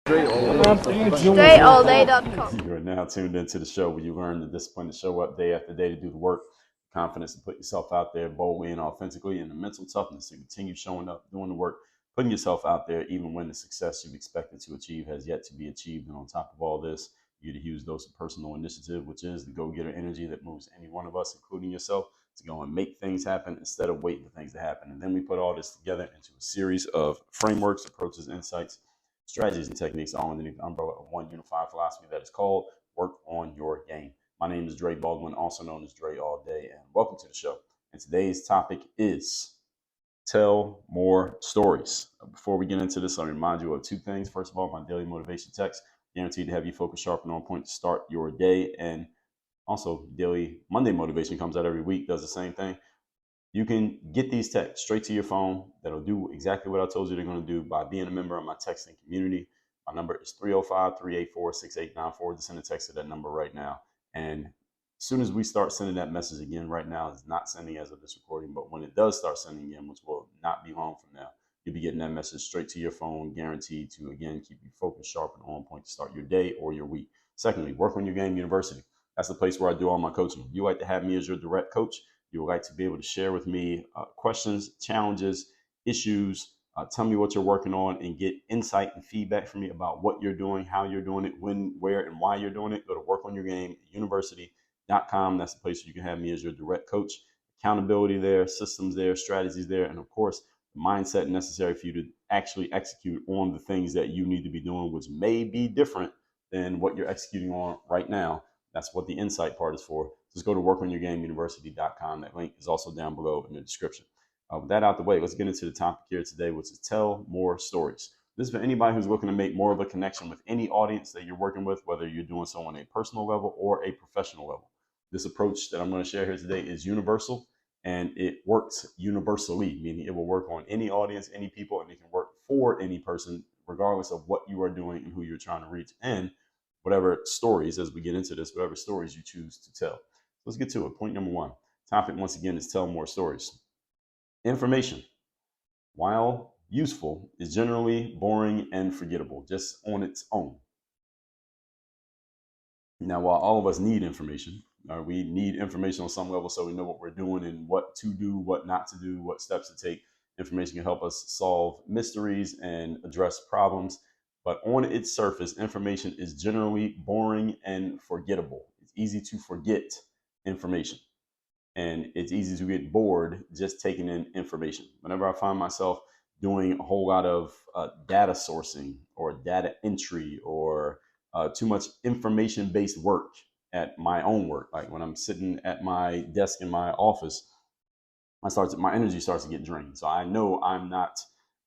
StrayAllDay.com. You are now tuned into the show where you learn the discipline to show up day after day to do the work, confidence to put yourself out there boldly and authentically, and the mental toughness to continue showing up, doing the work, putting yourself out there even when the success you've expected to achieve has yet to be achieved. And on top of all this, you get a huge dose of personal initiative, which is the go-getter energy that moves any one of us, including yourself, to go and make things happen instead of waiting for things to happen. And then we put all this together into a series of frameworks, approaches, insights, strategies, and techniques all underneath the umbrella of one unified philosophy that is called Work on Your Game. My name is Dre Baldwin, also known as Dre All Day, and welcome to the show. And today's topic is tell more stories. Before we get into this, I'll remind you of two things. First of all, my daily motivation text, guaranteed to have you focused, sharp, and on point to start your day. And also, daily Monday motivation comes out every week, does the same thing. You can get these texts straight to your phone that'll do exactly what I told you they're going to do by being a member of my texting community. My number is 305-384-6894. Just send a text to that number right now. And as soon as we start sending that message again, right now it's not sending as of this recording, but when it does start sending again, which will not be long from now, you'll be getting that message straight to your phone, guaranteed to, again, keep you focused, sharp, and on point to start your day or your week. Secondly, Work on Your Game University. That's the place where I do all my coaching. You like to have me as your direct coach. You would like to be able to share with me questions, challenges, issues, tell me what you're working on, and get insight and feedback from me about what you're doing, how you're doing it, when, where, and why you're doing it. Go to workonyourgameuniversity.com. That's the place where you can have me as your direct coach. Accountability there, systems there, strategies there, and of course, the mindset necessary for you to actually execute on the things that you need to be doing, which may be different than what you're executing on right now. That's what the insight part is for. Just go to workonyourgameuniversity.com. That link is also down below in the description. With that out the way, let's get into the topic here today, which is tell more stories. This is for anybody who's looking to make more of a connection with any audience that you're working with, whether you're doing so on a personal level or a professional level. This approach that I'm going to share here today is universal, and it works universally, meaning it will work on any audience, any people, and it can work for any person, regardless of what you are doing and who you're trying to reach, and whatever stories, as we get into this, whatever stories you choose to tell. Let's get to it. Point number one. Topic, once again, is tell more stories. Information, while useful, is generally boring and forgettable just on its own. Now, while all of us need information, we need information on some level so we know what we're doing and what to do, what not to do, what steps to take. Information can help us solve mysteries and address problems. But on its surface, information is generally boring and forgettable. It's easy to forget information, and it's easy to get bored just taking in information. Whenever I find myself doing a whole lot of data sourcing or data entry or too much information-based work at my own work, like when I'm sitting at my desk in my office, my energy starts to get drained. So I know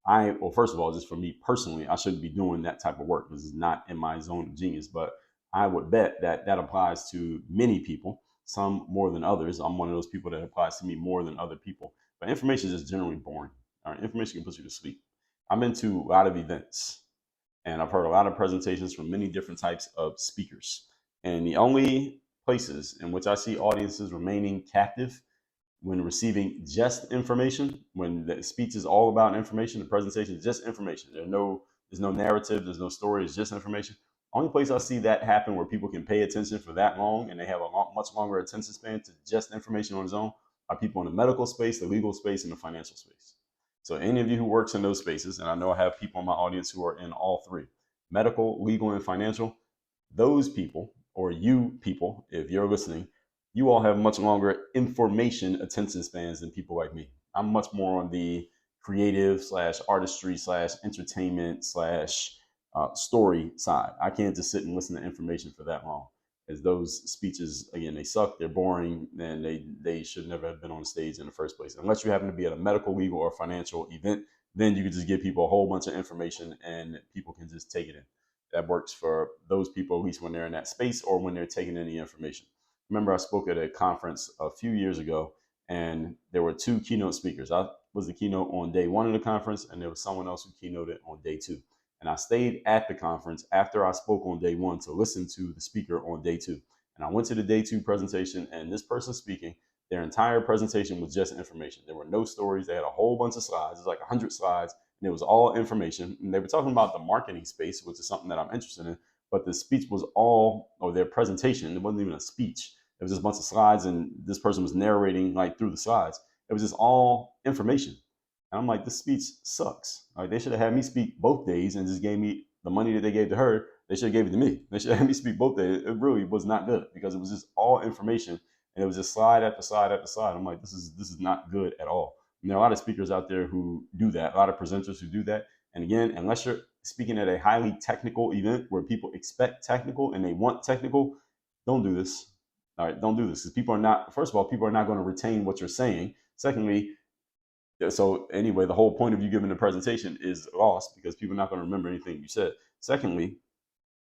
well, first of all, just for me personally, I shouldn't be doing that type of work. This is not in my zone of genius, but I would bet that that applies to many people, some more than others. I'm one of those people that applies to me more than other people. But information is just generally boring. All right, information can put you to sleep. I've been to a lot of events, and I've heard a lot of presentations from many different types of speakers. And the only places in which I see audiences remaining captive when receiving just information, when the speech is all about information, the presentation is just information. There's no narrative, there's no story, it's just information. Only place I see that happen where people can pay attention for that long and they have a much longer attention span to just information on its own are people in the medical space, the legal space, and the financial space. So any of you who works in those spaces, and I know I have people in my audience who are in all three, medical, legal, and financial, those people, or you people, if you're listening, you all have much longer information attention spans than people like me. I'm much more on the creative / artistry / entertainment / story side. I can't just sit and listen to information for that long, as those speeches, again, they suck, they're boring, and they should never have been on stage in the first place. Unless you happen to be at a medical, legal, or financial event, then you can just give people a whole bunch of information and people can just take it in. That works for those people, at least when they're in that space or when they're taking in the information. Remember, I spoke at a conference a few years ago, and there were two keynote speakers. I was the keynote on day one of the conference, and there was someone else who keynoted on day two. And I stayed at the conference after I spoke on day one to listen to the speaker on day two. And I went to the day two presentation, and this person speaking, their entire presentation was just information. There were no stories. They had a whole bunch of slides. It was like 100 slides, and it was all information. And they were talking about the marketing space, which is something that I'm interested in. But the speech was all, or their presentation, it wasn't even a speech. It was just a bunch of slides, and this person was narrating like through the slides. It was just all information. And I'm like, this speech sucks. Like, they should have had me speak both days and just gave me the money that they gave to her. They should have gave it to me. They should have had me speak both days. It really was not good because it was just all information, and it was just slide after slide after slide. I'm like, this is not good at all. And there are a lot of speakers out there who do that, a lot of presenters who do that. And again, unless you're speaking at a highly technical event where people expect technical and they want technical, don't do this. All right, don't do this, because people are not, first of all, people are not going to retain what you're saying. Secondly, so anyway, the whole point of you giving the presentation is lost because people are not going to remember anything you said. Secondly,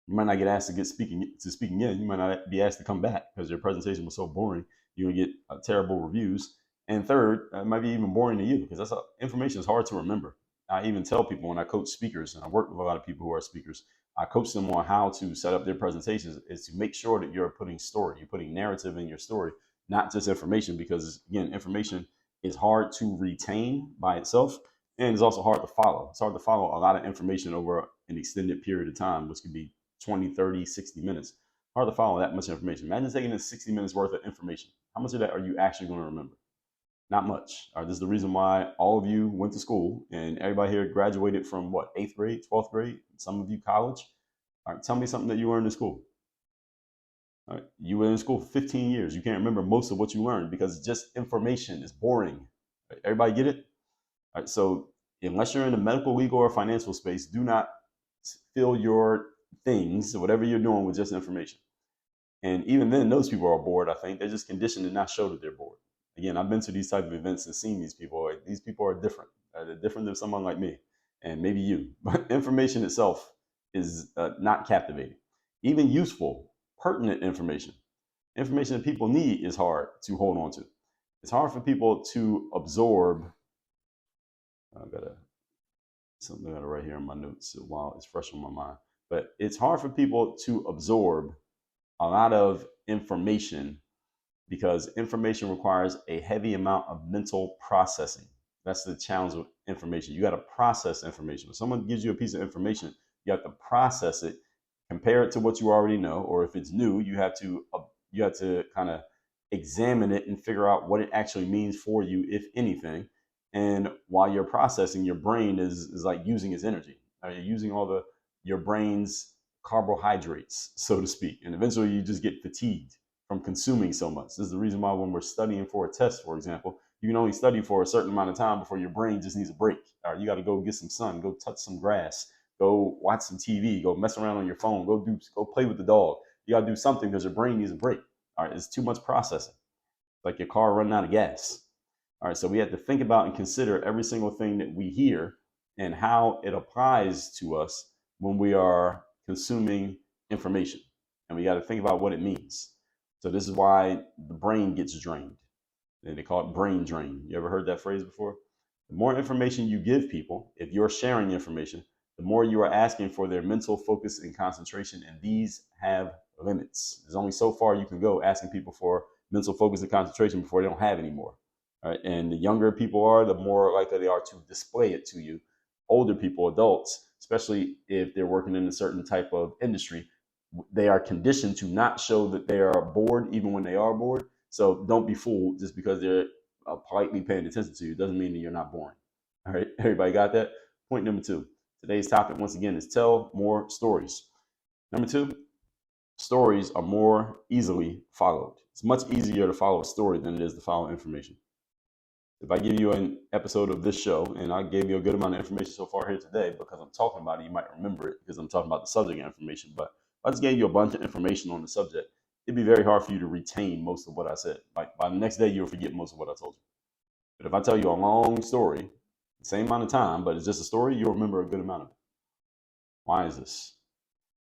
you might not get asked to speak again. You might not be asked to come back because your presentation was so boring. You're gonna get terrible reviews. And third, it might be even boring to you because information is hard to remember. I even tell people when I coach speakers, and I work with a lot of people who are speakers, I coach them on how to set up their presentations, is to make sure that you're putting story, you're putting narrative in your story, not just information, because again, information is hard to retain by itself, and it's also hard to follow. It's hard to follow a lot of information over an extended period of time, which could be 20, 30, 60 minutes. Hard to follow that much information. Imagine taking in 60 minutes worth of information. How much of that are you actually going to remember? Not much. All right, this is the reason why all of you went to school, and everybody here graduated from what, 8th grade, 12th grade, some of you college. All right, tell me something that you learned in school. All right, you were in school for 15 years. You can't remember most of what you learned because just information is boring. Right, everybody get it? All right, so unless you're in the medical, legal, or financial space, do not fill your things, whatever you're doing, with just information. And even then, those people are bored. I think they're just conditioned to not show that they're bored. Again, I've been to these type of events and seen these people. These people are different. They're different than someone like me, and maybe you. But information itself is not captivating. Even useful, pertinent information that people need, is hard to hold on to. It's hard for people to absorb. I've got something right here in my notes while it's fresh on my mind. But it's hard for people to absorb a lot of information because information requires a heavy amount of mental processing. That's the challenge with information. You got to process information. When someone gives you a piece of information, you have to process it, compare it to what you already know, or if it's new, you have to kind of examine it and figure out what it actually means for you, if anything. And while you're processing, your brain is like using its energy. You're using all your brain's carbohydrates, so to speak. And eventually you just get fatigued from consuming so much. This is the reason why when we're studying for a test, for example, you can only study for a certain amount of time before your brain just needs a break. All right, you got to go get some sun, go touch some grass, go watch some TV, go mess around on your phone, go play with the dog. You got to do something because your brain needs a break. All right, it's too much processing. It's like your car running out of gas. All right, so we have to think about and consider every single thing that we hear and how it applies to us when we are consuming information. And we got to think about what it means. So this is why the brain gets drained. And they call it brain drain. You ever heard that phrase before? The more information you give people, if you're sharing information, the more you are asking for their mental focus and concentration. And these have limits. There's only so far you can go asking people for mental focus and concentration before they don't have any more. All right? And the younger people are, the more likely they are to display it to you. Older people, adults, especially if they're working in a certain type of industry, they are conditioned to not show that they are bored even when they are bored. So don't be fooled just because they're politely paying attention to you. Doesn't mean that you're not boring. All right, everybody got that? Point number 2. Today's topic, once again, is tell more stories. Number 2, stories are more easily followed. It's much easier to follow a story than it is to follow information. If I give you an episode of this show, and I gave you a good amount of information so far here today because I'm talking about it, you might remember it because I'm talking about the subject information. But if I just gave you a bunch of information on the subject, it'd be very hard for you to retain most of what I said. Like by the next day, you'll forget most of what I told you. But if I tell you a long story, the same amount of time, but it's just a story, you'll remember a good amount of it. Why is this?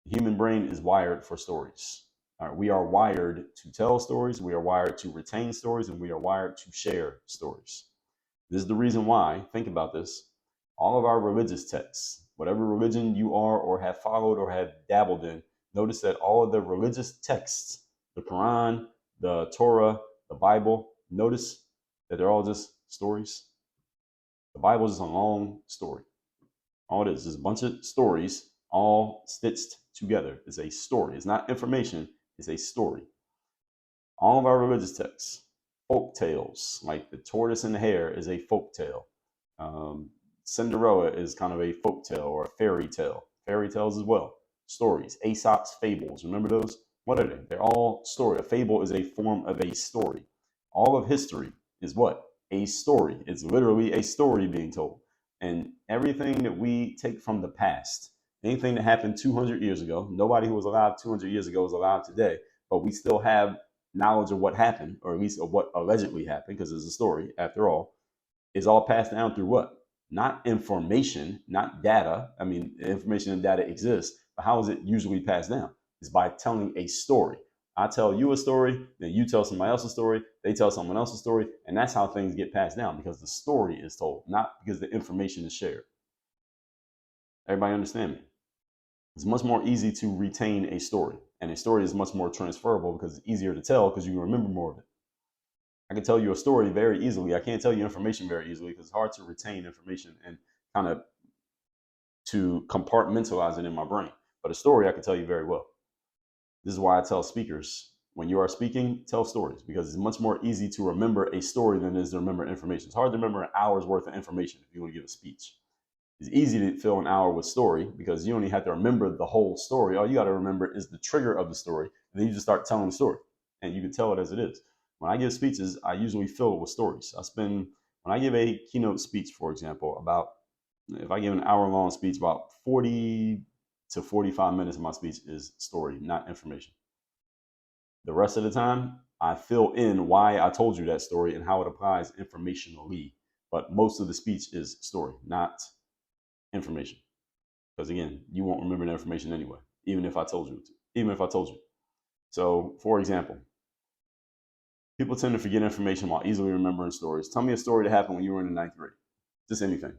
The human brain is wired for stories. All right, we are wired to tell stories, we are wired to retain stories, and we are wired to share stories. This is the reason why, think about this, all of our religious texts, whatever religion you are or have followed or have dabbled in, notice that all of the religious texts, the Quran, the Torah, the Bible, notice that they're all just stories. The Bible is a long story. All it is a bunch of stories all stitched together. It's a story. It's not information. It's a story. All of our religious texts, folk tales, like the tortoise and the hare is a folk tale. Cinderella is kind of a folk tale or a fairy tale. Fairy tales as well. Stories, Aesop's fables. Remember those? What are they? They're all story. A fable is a form of a story. All of history is what? A story. It's literally a story being told. And everything that we take from the past, anything that happened 200 years ago, nobody who was alive 200 years ago is alive today, but we still have knowledge of what happened, or at least of what allegedly happened, because it's a story after all, is all passed down through what? Not information, not data. I mean, information and data exists, but how is it usually passed down? It's by telling a story. I tell you a story, then you tell somebody else a story, they tell someone else a story, and that's how things get passed down, because the story is told, not because the information is shared. Everybody understand me? It's much more easy to retain a story, and a story is much more transferable because it's easier to tell because you can remember more of it. I can tell you a story very easily. I can't tell you information very easily because it's hard to retain information and kind of to compartmentalize it in my brain. But a story I can tell you very well. This is why I tell speakers, when you are speaking, tell stories, because it's much more easy to remember a story than it is to remember information. It's hard to remember an hour's worth of information if you want to give a speech. It's easy to fill an hour with story because you only have to remember the whole story. All you got to remember is the trigger of the story. And then you just start telling the story, and you can tell it as it is. When I give speeches, I usually fill it with stories. When I give a keynote speech, for example, if I give an hour-long speech, about 40 to 45 minutes of my speech is story, not information. The rest of the time, I fill in why I told you that story and how it applies informationally. But most of the speech is story, not information. Because again, you won't remember the information anyway, even if I told you. So, for example, people tend to forget information while easily remembering stories. Tell me a story that happened when you were in the ninth grade. Just anything.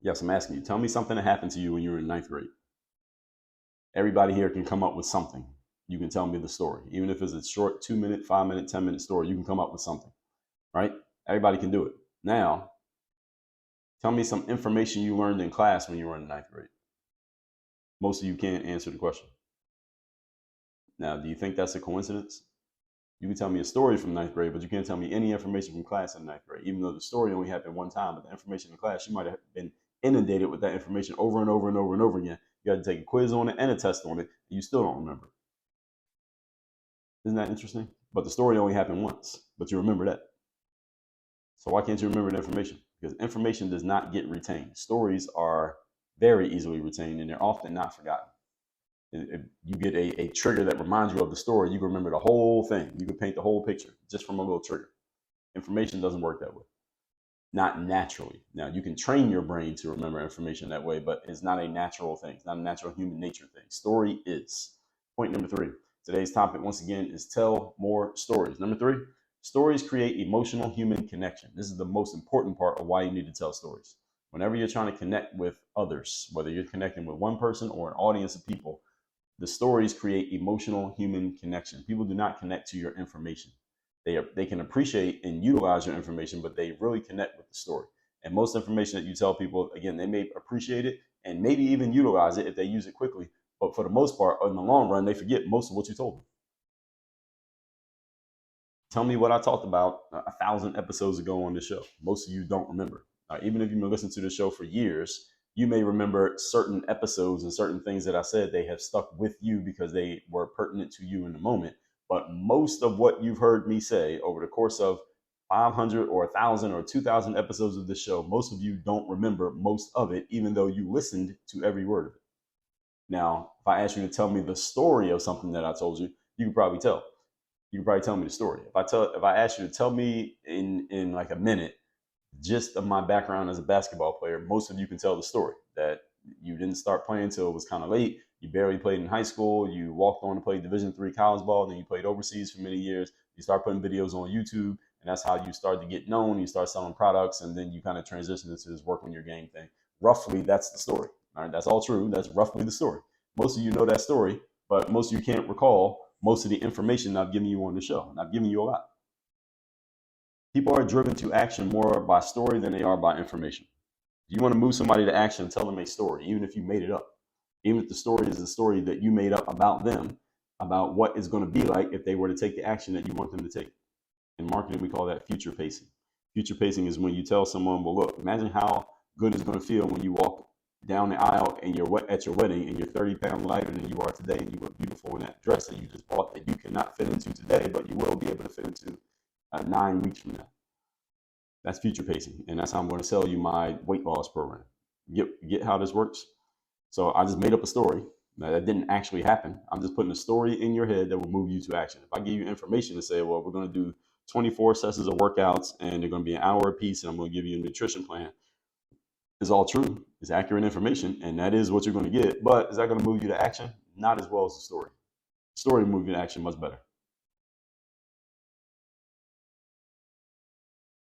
Yes, I'm asking you. Tell me something that happened to you when you were in ninth grade. Everybody here can come up with something. You can tell me the story. Even if it's a short 2-minute, 5-minute, 10-minute story, you can come up with something, right? Everybody can do it. Now, tell me some information you learned in class when you were in ninth grade. Most of you can't answer the question. Now, do you think that's a coincidence? You can tell me a story from ninth grade, but you can't tell me any information from class in ninth grade, even though the story only happened one time, but the information in class, you might have been inundated with that information over and over and over and over again. You got to take a quiz on it and a test on it, and you still don't remember. Isn't that interesting? But the story only happened once, but you remember that. So why can't you remember the information? Because information does not get retained. Stories are very easily retained, and they're often not forgotten. If you get a trigger that reminds you of the story, you can remember the whole thing. You can paint the whole picture just from a little trigger. Information doesn't work that way. Not naturally. Now, you can train your brain to remember information that way, but it's not a natural thing. It's not a natural human nature thing. Story is. Point number 3. Today's topic, once again, is tell more stories. Number 3, stories create emotional human connection. This is the most important part of why you need to tell stories. Whenever you're trying to connect with others, whether you're connecting with one person or an audience of people, the stories create emotional human connection. People do not connect to your information. They can appreciate and utilize your information, but they really connect with the story. And most information that you tell people, again, they may appreciate it and maybe even utilize it if they use it quickly. But for the most part, in the long run, they forget most of what you told them. Tell me what I talked about 1,000 episodes ago on this show. Most of you don't remember. Even if you've been listening to the show for years, you may remember certain episodes and certain things that I said. They have stuck with you because they were pertinent to you in the moment. But most of what you've heard me say over the course of 500 or 1,000 or 2,000 episodes of this show, most of you don't remember most of it, even though you listened to every word of it. Now, if I ask you to tell me the story of something that I told you, you could probably tell. You could probably tell me the story. If I ask you to tell me in like a minute just of my background as a basketball player, most of you can tell the story that you didn't start playing until it was kind of late. You barely played in high school. You walked on to play Division III college ball. Then you played overseas for many years. You start putting videos on YouTube, and that's how you start to get known. You start selling products, and then you kind of transition into this work on your game thing. Roughly, that's the story. All right, that's all true. That's roughly the story. Most of you know that story, but most of you can't recall most of the information I've given you on the show, and I've given you a lot. People are driven to action more by story than they are by information. If you want to move somebody to action, tell them a story, even if you made it up. Even if the story is a story that you made up about them, about what it's going to be like if they were to take the action that you want them to take. In marketing, we call that future pacing. Future pacing is when you tell someone, well, look, imagine how good it's going to feel when you walk down the aisle and you're at your wedding and you're 30 pounds lighter than you are today, and you look beautiful in that dress that you just bought that you cannot fit into today, but you will be able to fit into 9 weeks from now. That's future pacing, and that's how I'm going to sell you my weight loss program. Get how this works? So I just made up a story. Now, that didn't actually happen. I'm just putting a story in your head that will move you to action. If I give you information to say, well, we're going to do 24 sessions of workouts and they're going to be an hour apiece, and I'm going to give you a nutrition plan, it's all true. It's accurate information, and that is what you're going to get. But is that going to move you to action? Not as well as the story. The story will move you to action much better.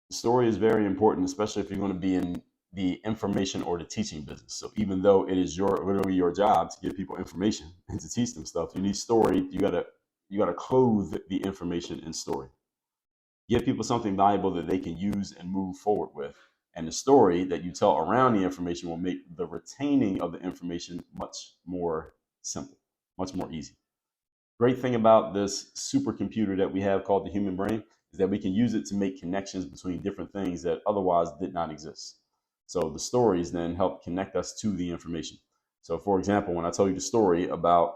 The story is very important, especially if you're going to be in the information or the teaching business. So even though it is literally your job to give people information and to teach them stuff, you need story. You gotta clothe the information in story. Give people something valuable that they can use and move forward with. And the story that you tell around the information will make the retaining of the information much more simple, much more easy. Great thing about this supercomputer that we have called the human brain is that we can use it to make connections between different things that otherwise did not exist. So the stories then help connect us to the information. So for example, when I tell you the story about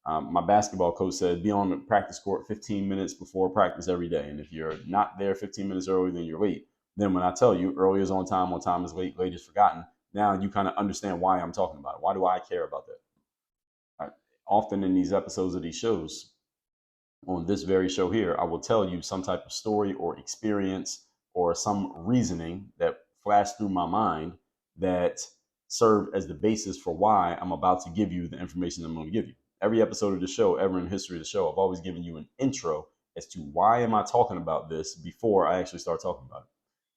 my basketball coach said, be on the practice court 15 minutes before practice every day. And if you're not there 15 minutes early, then you're late. Then when I tell you early is on time is late, late is forgotten, now you kind of understand why I'm talking about it. Why do I care about that? Often in these episodes of these shows, on this very show here, I will tell you some type of story or experience or some reasoning that flashed through my mind that served as the basis for why I'm about to give you the information I'm going to give you. Every episode of the show, ever in the history of the show, I've always given you an intro as to why am I talking about this before I actually start talking about it.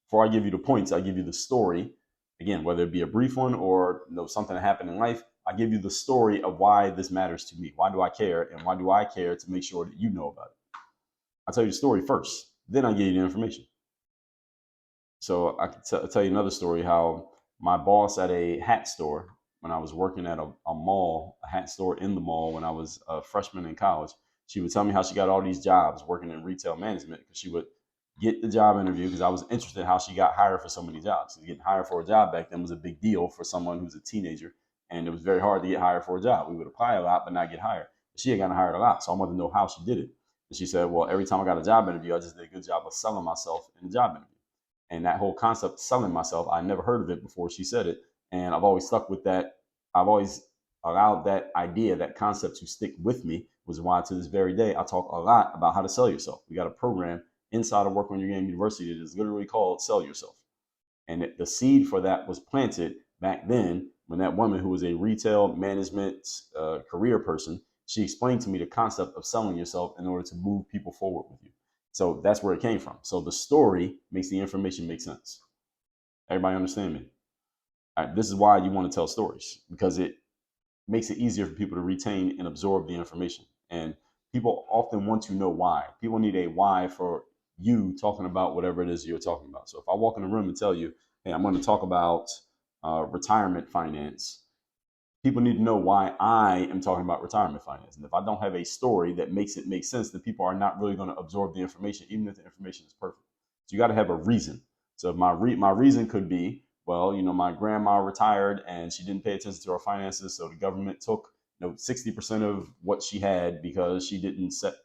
Before I give you the points, I give you the story. Again, whether it be a brief one or something that happened in life, I give you the story of why this matters to me. Why do I care? And why do I care to make sure that you know about it? I tell you the story first, then I give you the information. So I can tell you another story how my boss at a hat store, when I was working at a mall, a hat store in the mall when I was a freshman in college, she would tell me how she got all these jobs working in retail management because she would get the job interview because I was interested in how she got hired for so many jobs. Getting hired for a job back then was a big deal for someone who's a teenager, and it was very hard to get hired for a job. We would apply a lot but not get hired. She had gotten hired a lot, so I wanted to know how she did it. And she said, well, every time I got a job interview, I just did a good job of selling myself in the job interview. And that whole concept of selling myself, I never heard of it before she said it. And I've always stuck with that. I've always allowed that idea, that concept to stick with me, which is why to this very day, I talk a lot about how to sell yourself. We got a program inside of Work on Your Game University that is literally called Sell Yourself. And the seed for that was planted back then when that woman who was a retail management career person, she explained to me the concept of selling yourself in order to move people forward with you. So that's where it came from. So the story makes the information make sense. Everybody understand me? All right, this is why you want to tell stories, because it makes it easier for people to retain and absorb the information. And people often want to know why. People need a why for you talking about whatever it is you're talking about. So if I walk in the room and tell you, hey, I'm going to talk about retirement finance, people need to know why I am talking about retirement finance. And if I don't have a story that makes it make sense, then people are not really going to absorb the information, even if the information is perfect. So you got to have a reason. So if my reason could be, well, my grandma retired and she didn't pay attention to her finances, so the government took 60% of what she had because she didn't set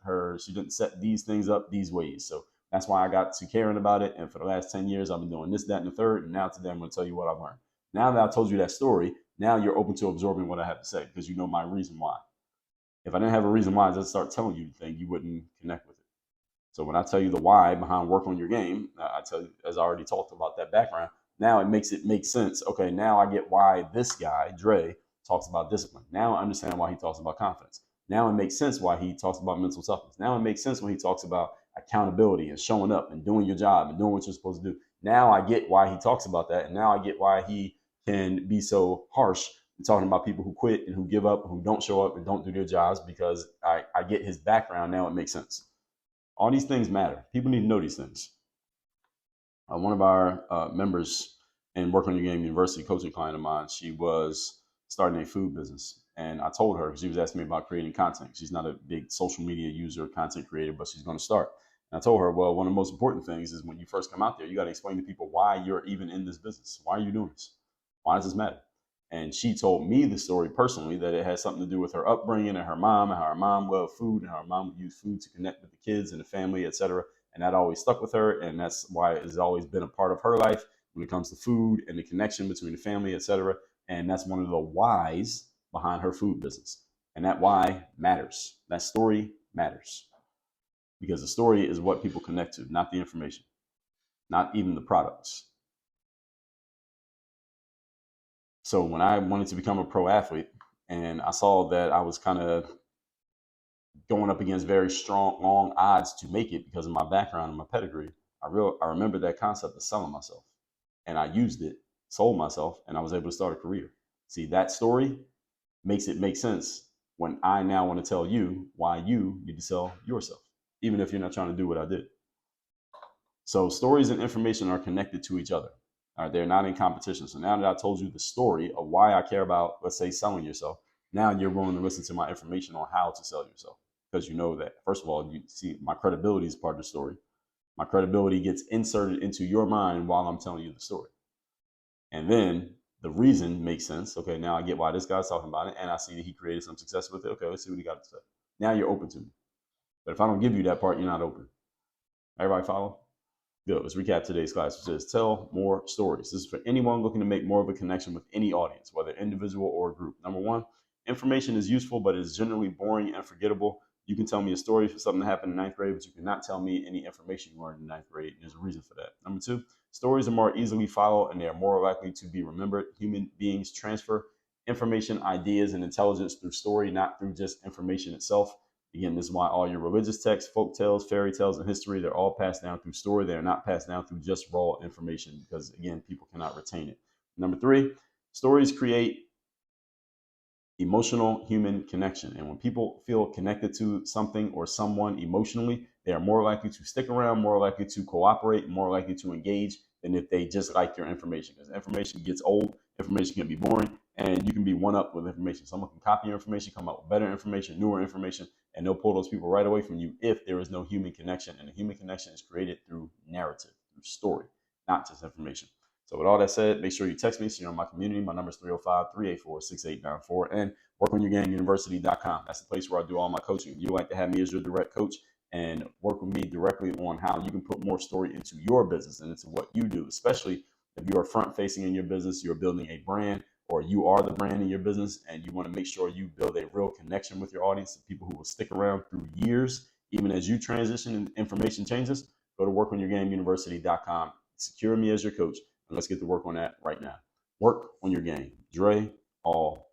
these things up these ways. So that's why I got to caring about it. And for the last 10 years, I've been doing this, that, and the third. And now today I'm going to tell you what I've learned. Now that I told you that story, now you're open to absorbing what I have to say because you know my reason why. If I didn't have a reason why I just start telling you the thing, you wouldn't connect with it. So when I tell you the why behind Work on Your Game, I tell you, as I already talked about that background, now it makes it make sense. Okay, now I get why this guy, Dre, talks about discipline. Now I understand why he talks about confidence. Now it makes sense why he talks about mental toughness. Now it makes sense when he talks about accountability and showing up and doing your job and doing what you're supposed to do. Now I get why he talks about that. And now I get why he can be so harsh and talking about people who quit and who give up, who don't show up and don't do their jobs, because I get his background. Now it makes sense. All these things matter. People need to know these things. One of our members and Work on Your Game University coaching client of mine, she was starting a food business. And I told her, because she was asking me about creating content. She's not a big social media user, content creator, but she's going to start. And I told her, well, one of the most important things is when you first come out there, you got to explain to people why you're even in this business. Why are you doing this? Why does this matter? And she told me the story personally that it has something to do with her upbringing and her mom, and how her mom loved food, and how her mom would use food to connect with the kids and the family, etc. And that always stuck with her. And that's why it has always been a part of her life when it comes to food and the connection between the family, etc. And that's one of the whys behind her food business. And that why matters. That story matters. Because the story is what people connect to, not the information, not even the products. So when I wanted to become a pro athlete and I saw that I was kind of going up against very strong, long odds to make it because of my background and my pedigree, I remember that concept of selling myself. And I used it, sold myself, and I was able to start a career. See, that story makes it make sense when I now want to tell you why you need to sell yourself, even if you're not trying to do what I did. So stories and information are connected to each other. All right, they're not in competition. So now that I told you the story of why I care about, let's say, selling yourself, now you're willing to listen to my information on how to sell yourself. Because you know that, first of all, you see my credibility is part of the story. My credibility gets inserted into your mind while I'm telling you the story. And then the reason makes sense. Okay, now I get why this guy's talking about it, and I see that he created some success with it. Okay, let's see what he got to say. Now you're open to me. But if I don't give you that part, you're not open. Everybody follow? Good. Let's recap today's class. It says tell more stories. This is for anyone looking to make more of a connection with any audience, whether individual or group. Number one, information is useful, but it is generally boring and forgettable. You can tell me a story for something that happened in ninth grade, but you cannot tell me any information you learned in ninth grade. There's a reason for that. Number two, stories are more easily followed and they are more likely to be remembered. Human beings transfer information, ideas, and intelligence through story, not through just information itself. Again, this is why all your religious texts, folk tales, fairy tales, and history, they're all passed down through story. They're not passed down through just raw information because, again, people cannot retain it. Number three, stories create emotional human connection. And when people feel connected to something or someone emotionally, they are more likely to stick around, more likely to cooperate, more likely to engage than if they just like your information. Because information gets old, information can be boring, and you can be one up with information. Someone can copy your information, come up with better information, newer information, and they'll pull those people right away from you if there is no human connection. And the human connection is created through narrative, through story, not just information. So with all that said, make sure you text me so you're in my community. My number is 305-384-6894 and workonyourgameuniversity.com. That's the place where I do all my coaching. If you'd like to have me as your direct coach and work with me directly on how you can put more story into your business and into what you do, especially if you are front facing in your business, you're building a brand, or you are the brand in your business and you want to make sure you build a real connection with your audience, people who will stick around through years, even as you transition and information changes, go to workonyourgameuniversity.com. Secure me as your coach. And let's get to work on that right now. Work on your game. Dre, all